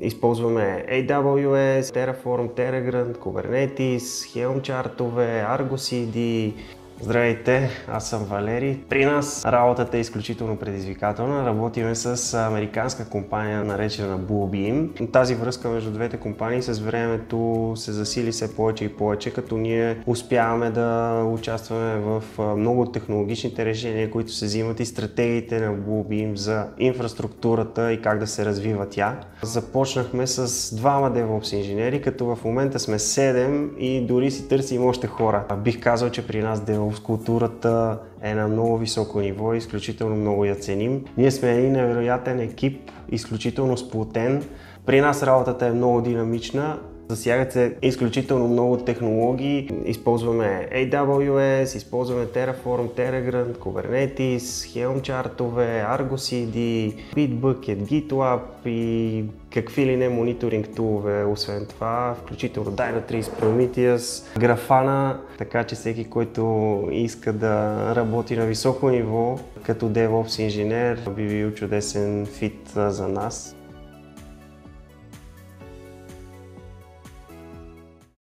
Използваме AWS, Terraform, Terragrant, Kubernetes, Helm чартове, Argo CD. Здравейте, аз съм Валери. При нас работата е изключително предизвикателна. Работиме с американска компания, наречена Bluebeam. Тази връзка между двете компании с времето се засили все повече и повече, като ние успяваме да участваме в много от технологичните решения, които се взимат и стратегиите на Bluebeam за инфраструктурата и как да се развива тя. Започнахме с двама DevOps инженери, като в момента сме 7 и дори си търсим още хора. Бих казал, че при нас DevOps културата е на много високо ниво и изключително много я ценим. Ние сме един невероятен екип, изключително сплотен. При нас работата е много динамична. Засягат се изключително много технологии. Използваме AWS, използваме Terraform, Terragrant, Kubernetes, Helm чартове, Argo CD, Bitbucket, GitLab и какви ли не мониторинг тулове. Освен това, включително Dynatrace, Prometheus, Grafana, така че всеки, който иска да работи на високо ниво като DevOps инженер, би бил чудесен фит за нас.